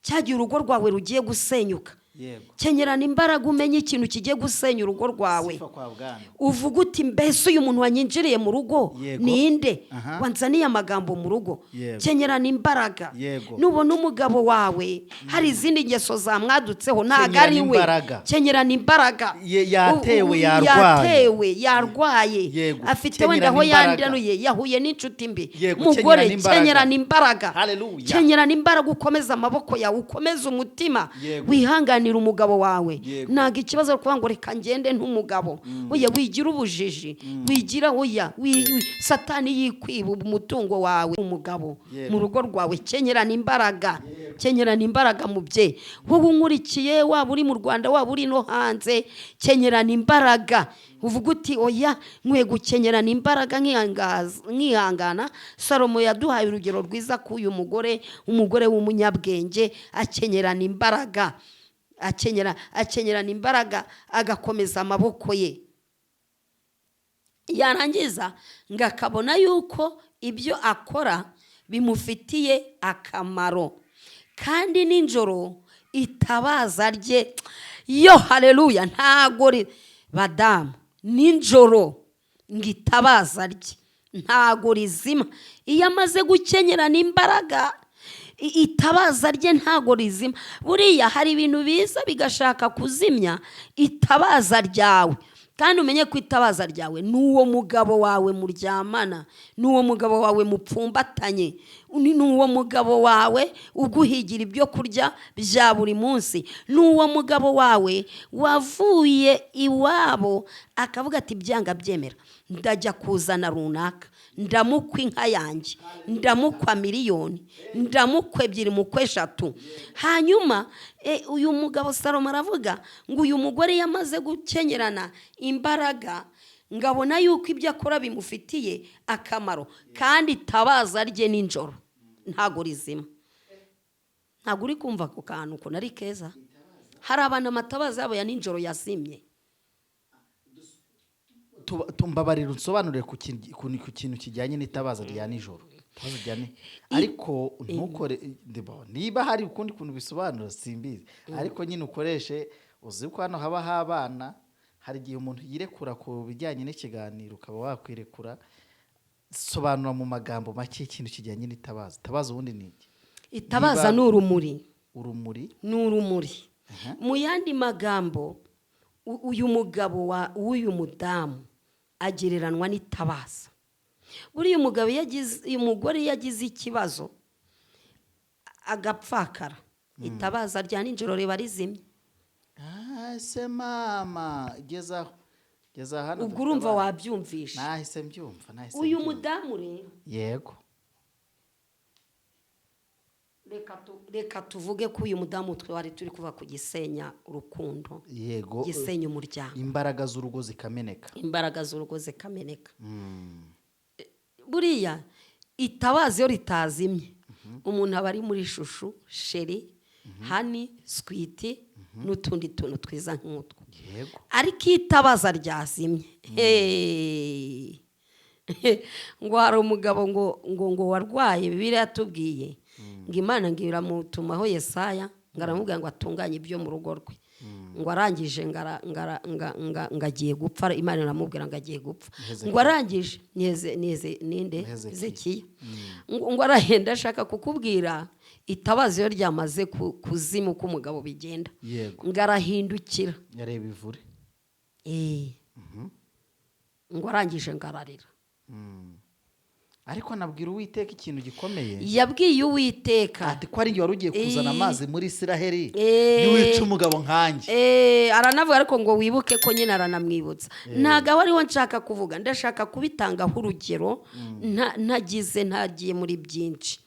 cyagiye urugo rwawe rugiye gusenyuka. Kenyerana imbaraga, umenye ikintu kigiye gusenya urugo rwawe. Uvuga uti mbese uyu muntu wanyinjiriye mu rugo ninde, wanzaniye amagambo mu rugo. Kenyerana imbaraga. Nubona umugabo wawe hari izindi ngeso zamwadutseho, ntago ari we, kenyerana imbaraga. Yatewe, yarwaye, afite wenda aho yandanuye, yahuye n'inshuti mbi. Mugore, kenyerana imbaraga. Kenyerana imbaraga, ukomeza amaboko yawe, ukomeza umutima, wihangane umugabo wawe. Ntago ikibazo kuvuga ngo reka ngende ntumugabo. Oya, wigira ubujiji, wigira Satani yikwiba umutungo wawe. Umugabo mu rugo rwawe, kenyerana imbaraga. Kenyerana imbaraga mubye. Wowe unkurikiye, waba uri mu Rwanda, waba uri no hanze, kenyerana imbaraga. Uvuga uti oya, nkwiye gukenyerana imbaraga nkihangana. Salomo yaduhaye urugero rwiza ku uyu mugore, umugore w'umunyabwenge, akenyerana imbaraga. Akenyerana imbaraga, agakomeza amaboko ye. yarangiza ngo akabona yuko ibyo akora bimufitiye akamaro, kandi nijoro itabaza rye yo haleluya ntago badamu nijoro ngo itabaza rye ntago rizima. Iyo amaze gukenyerana imbaraga itabaza rye ntago rizima. Buriya hari ibintu biza bigashaka kuzimya itabaza ryawe, kandi umenye ko itabaza ryawe n'uwo mugabo wawe muryamana, n'uwo mugabo wawe mupfumbatanye, n'uwo mugabo wawe uguhigira ibyo kurya bya buri munsi, n'uwo mugabo wawe wavuye iwabo akavuga ati byanga byemera ndajya kuzana runaka, ndamukwa inka yanjye, ndamukwa miliyoni, ndamukwa 2 mukwe 3. hanyuma uyu mugabo Salomo aravuga ngo uyu mugore yamaze gukenyerana imbaraga, ngabona yuko ibyo akora bimufitiye akamaro, kandi itabaza rye nijoro ntago rizima. Ntago uri kumva ku kantu ko nari keza? Hari abantu amatabaza yabo ya nijoro yazimye. Tumbabarira unsobanurire ku kintu kijyanye n'itabaza rya nijoro. Ariko ntukore niba hari ukundi kuntu bisobanura simbizi, ariko nyine ukoreshe uzi ko hano haba habana. Hari igihe umuntu yirekura ku bijyanye n'ikiganiro ukaba wakwirekura. Sobanura mu magambo make ikintu kijyanye n'itabaza. Itabaza ubundi ni iki? Itabaza ni urumuri. Urumuri ni urumuri. Mu yandi magambo uyu mugabo w'uyu mudamu agereranwa n'itabaza. Buriya umugabo uyu mugore yagize ikibazo agapfakara, itabaza rya nijoro riba rizimye. Se mama geza hano. Ubwo urumva wabyumvisha. Nahise mbyumva. Uyu mudamu rero yego, reka tuvuge ko uyu mudamu twari turi kuva ku gisenya urukundo, yego, gisenya umuryango, imbaraga z'urugo zikameneka. Buriya itabaza iyo ritazimye umuntu aba ari muri shushu, sheri, hani, switi n'utundi tuntu twiza nk'utwo. Yego. Ariko itabaza ryazimye ngo hari umugabo ngo warwaye, Bibiliya yatubwiye ngo Imana ngo iramutumaho Yesaya ngo aramubwira ngo atunganye ibyo mu rugo rwe, ngo arangije ngo agiye gupfa. Imana iramubwira ngo agiye gupfa, ngo arangije ninde Hezekiya ngo arahenda ashaka kukubwira itabaza iyo ryamaze kuzimu ko umugabo bigenda, ngo arahindukira yareba ivure, ngo arangije ngo ararira. Ariko nabwira Uwiteka ikintu gikomeye. Yabwiye Uwiteka ati ko ari ngiye warugiye kuzana amazi muri Isiraheli niwica umugabo nkanjye. Aranavuga ariko ngo wibuke ko nyine aranamwibutsa. Ntago ariho nshaka kuvuga, ndashaka kubitangaho urugero, ntagiye muri byinshi.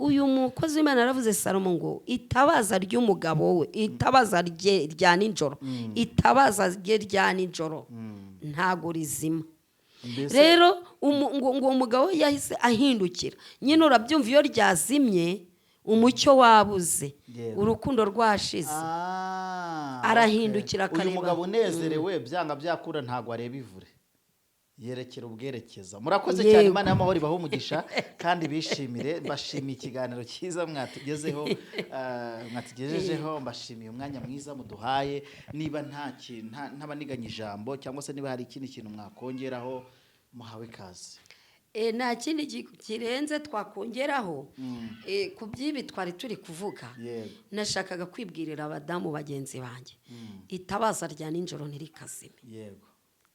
Uyu mukozi w'Imana aravuze Salomo ngo itabaza ry'umugabo we, itabaza rya nijoro, itabaza rya nijoro ntago rizima. Rero ngo umugabo yahise ahindukira. Nyine urabyumva iyo ryazimye umucyo wabuze, urukundo rwashize, arahindukira akareba. Uyu mugabo unezerewe byanga byakura ntago areba ivure, yerekera ubwerekeza. Murakoze cyane, Imana y'amahoro ibaho umugisha kandi bishimire. Mbashimiye ikiganiro cyiza mwatugejejeho, mbashimiye umwanya mwiza muduhaye. Niba ntabaniganya ijambo cyangwa se niba hari ikindi kintu mwakongeraho muhawe kazi. Nta kindi kirenze twakongeraho ku by'ibi twari turi kuvuga. Nashakaga kwibwirira abadamu bagenzi banjye, itabaza rya nijoro ntirikazime. Yego,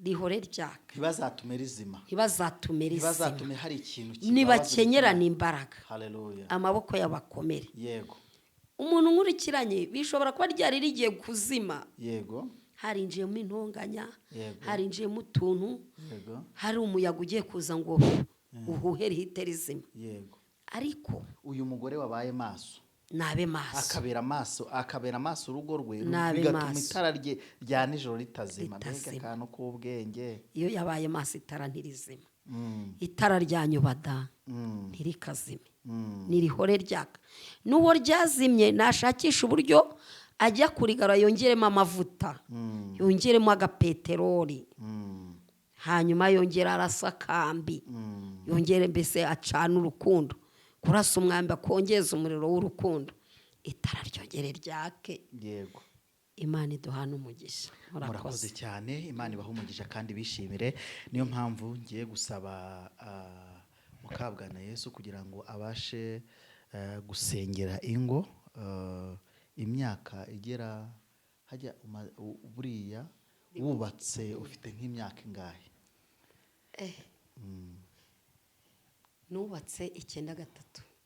rihore ryaka, ntibazatume rizima, ntibazatume hari ikintu nibakenyerana imbaraga. Haleluya. Amaboko y'abakomere. Yego. Umuntu nkurikiranye bishobora kuba ryari rigiye kuzima. Yego. Harinjiyemo intonganya, harinjiyemo utuntu, hari umuyaga ugiye kuza ngo uhuhere ihite rizima. Yego. Ariko uyu mugore wabaye maso, nabe maso, akabera maso urugo rwe, bigatuma itara rya nijoro ritazima. Mbega akantu k'ubwenge. Iyo yabaye maso itara ntirizima. Itara rya nyubada ntirikazime, nirihore ryaka. N'uwo ryazimye nashakisha uburyo ajya kurigara, yongeremo amavuta, yongeremo agapeteroli, hanyuma yongera arasa akambi, yongere mbese acana urukundo, kurasa umwambi akongeza umuriro w'urukundo, itara ryongere ryake. yego. Imana iduhana umugisha. Murakoze cyane, Imana ibaha umugisha kandi bishimire. Niyo mpamvu ngiye gusaba Mukabwana Yesu kugira ngo abashe gusengera ingo. Imyaka igera hajya buriya wubatse ufite nk'imyaka ingahe? Nubatse 93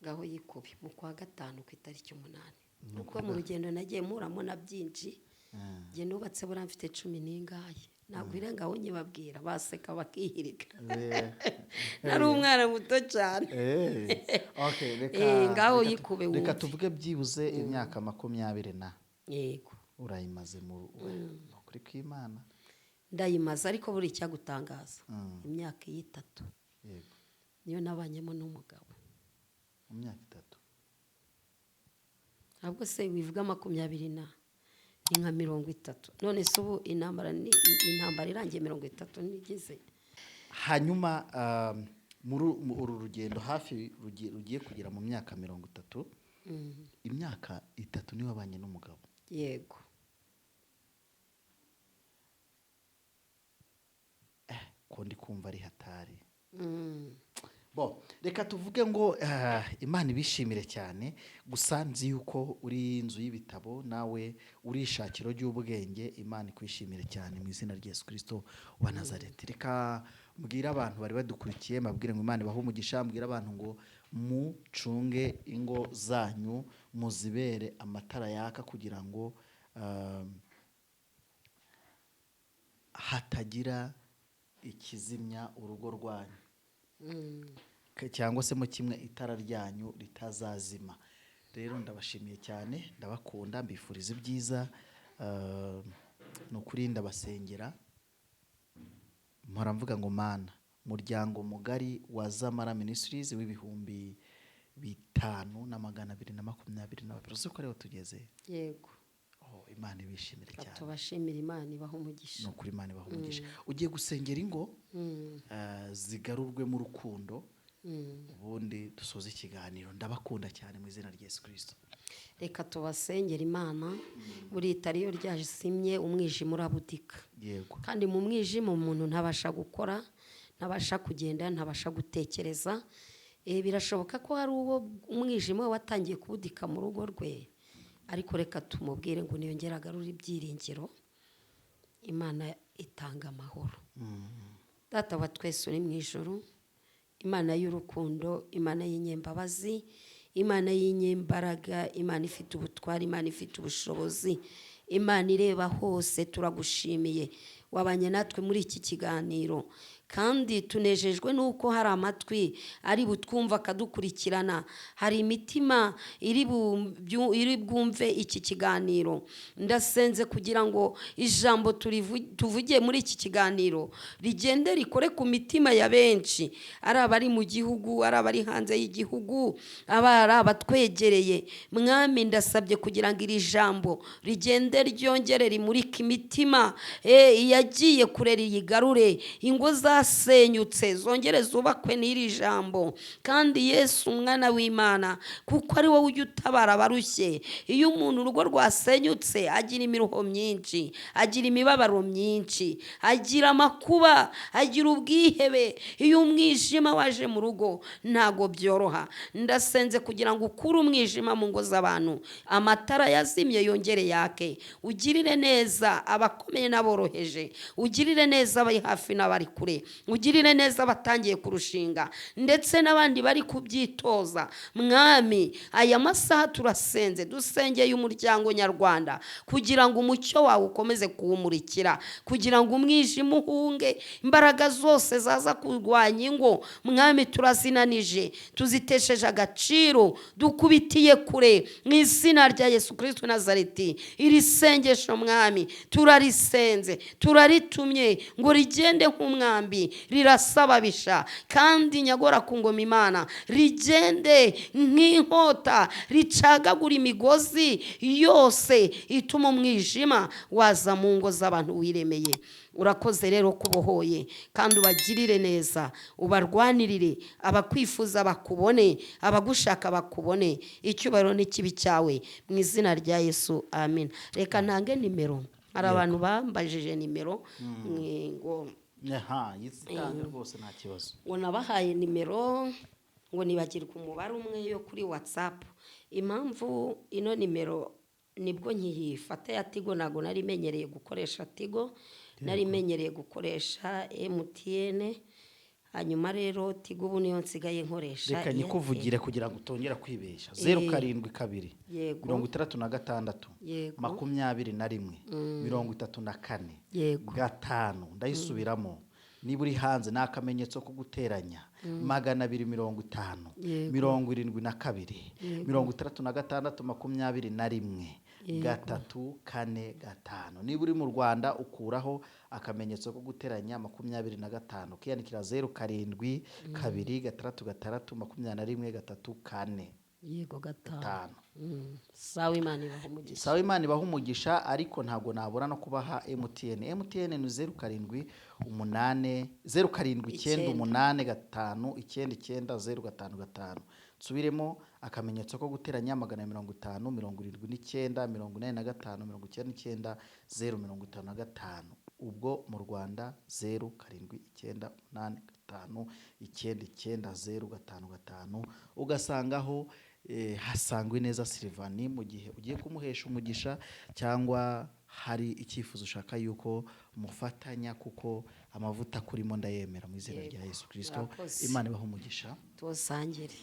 ngaho yikubi mu kwa gatanu ku itariki 8. Nuko mu rugendo nagiye muramo na byinshi. Nge nubatse bura mfite 10 n'ingahe. Ntabwo irengaho nyibabwira baseka bakihirika. Nari umwana muto cyane. Okay, reka tuvuge byibuze imyaka 20 na. Yego. Urayimaze mu kuri kw'Imana? Ndayimaze, ariko buri cyagutangaza imyaka 3. Yego. Niyo nabanyemo n'umugabo. Mu myaka 3. Ntabwo se wivuga 20 na ni nka 30. None se ubu intambara irangiye 30 nigeze. Hanyuma muri uru rugendo hafi rugiye kugera mu myaka 30. Imyaka 3 niwe wabanye n'umugabo? Yego. Ko ndi kumva ari hatari. Reka tuvuge ngo Imana ibishimire cyane. Gusa nzi yuko uri inzu y'ibitabo, nawe uri ishakiro ry'ubwenge. Imana ikwishimire cyane mu izina rya Yesu Kristo wa Nazareti. Reka mbwira abantu bari badukurikiye, mabwire ngo Imana ibahe umugisha. Mbwira abantu ngo mucunge ingo zanyu, muzibere amatara yaka kugira ngo hatagira ikizimya urugo rwanyu, cyangwa se mu kimwe itara ryanyu ritazazima. Rero ndabashimiye cyane, ndabakunda, mbifuriza ibyiza. Ni ukuri ndabasengera. Mpora mvuga ngo Mana, muryango mugari wa Zamara Ministries w'ibihumbi 5,222 uzi ko ariho tugeze. Yego. Imana ibishimire cyane. Tubashimira, Imana ibaha umugisha. Ni ukuri Imana ibaha umugisha. Ugiye gusengera ingo zigarurwe mu rukundo, ubundi dusoze ikiganiro. Ndabakunda cyane mu izina rya Yesu Kristo. Reka tubasengera Imana. Buri itari yo ryasimye umwijima urabudika. Yego. Kandi mu mwijima umuntu ntabasha gukora, ntabasha kugenda, ntabasha gutekereza. Birashoboka ko hari uwo umwijima watangiye kubudika mu rugo rwe, ariko reka tumubwire ngo niyongere agarure ibyiringiro. Imana itanga amahoro. Data wa twese uri mu ijuru, Imana y'urukundo, Imana y'inyembabazi, Imana y'inyembaraga, Imana ifite ubutwari, Imana ifite ubushobozi, Imana ireba hose, turagushimiye. Wabanye natwe muri iki kiganiro, kandi tunejejwe nuko hari amatwi ari butwumva akadukurikirana, hari imitima iri bwumve iki kiganiro. Ndasenze kugira ngo ijambo tuvugiye muri iki kiganiro rigende rikore ku mitima ya benshi, ari abari mu gihugu, ari abari hanze y'igihugu, ari abatwegereye. Mwami, ndasabye kugira ngo iri jambo rigende ryongere rimurike imitima yagiye kure, riyigarure. Ingo zasenyutse zongere zubakwe n'iri jambo. Kandi Yesu umwana w'Imana, kuko ari wowe ujya utabara abarushye. Iyo umuntu urugo rwasenyutse agira imiruho myinshi, agira imibabaro myinshi, agira amakuba, agira ubwihebe. Iyo umwijima waje mu rugo ntago byoroha. Ndasenze kugira ngo ukure umwijima mu ngo z'abantu, amatara yazimye yongere yake. Ugirire neza abakomeye n'aboroheje, ugirire neza abari hafi n'abari kure, ugirire neza abatangiye kurushinga ndetse n'abandi bari kubyitoza. Mwami, aya masaha turasenze, dusengeye umuryango nyarwanda kugira ngo umucyo wawe ukomeze kuwumurikira, kugira ngo umwijima uhunge, imbaraga zose zaza kurwanya ingo Mwami turazinanije, tuzitesheje agaciro, dukubitiye kure mu izina rya Yesu Kristo Nazareti. Iri sengesho Mwami turarisenze, turaritumye ngo rigende nk'umwambi ry'umubiri rirasababisha, kandi nyagora ku ngoma Imana rigende nk'inkota ricagagura imigozi yose ituma umwijima waza mu ngo z'abantu wiremeye. Urakoze rero kubohoye, kandi ubagirire neza, ubarwanirire, abakwifuza bakubone, abagushaka bakubone. Icyubahiro n'ikibi cyawe mu izina rya Yesu, amen. Reka ntange nimero, hari abantu bambajije nimero ngo yitange rwose nta kibazo. ngo nabahaye nimero ngo nibagirwe umubare umwe yo kuri WhatsApp. Impamvu ino nimero nibwo nkiyifata ya Tigo, ntabwo nari menyereye gukoresha Tigo, nari menyereye gukoresha MTN. Hanyuma rero Tigo ubu niyo nsigaye nkoresha. Reka nyikuvugire kugira ngo utongera kwibesha. 072 66 21 34 5 ndayisubiramo. Niba uri hanze ni akamenyetso ko guteranya 250 72 66 21 345. Niba uri mu Rwanda ukuraho akamenyetso ko guteranya 25 kiyandikira 07 2 6 21 3 Sawa Imana ibaha umugisha. Sawa Imana ibaha umugisha. Ariko ntabwo nabura no kubaha MTN ni 07 8 079 nsubiremo akamenyetso ko guteranya 550 79 45 99 055. ubwo mu Rwanda 0798599055 ugasangaho hasangwe neza Silvani mu gihe ugiye kumuhesha umugisha cyangwa hari icyifuzo ushaka yuko mufatanya, kuko amavuta kurimo ndayemera mu izina rya Yesu Kristo. Imana ibaha umugisha. Tuzangire.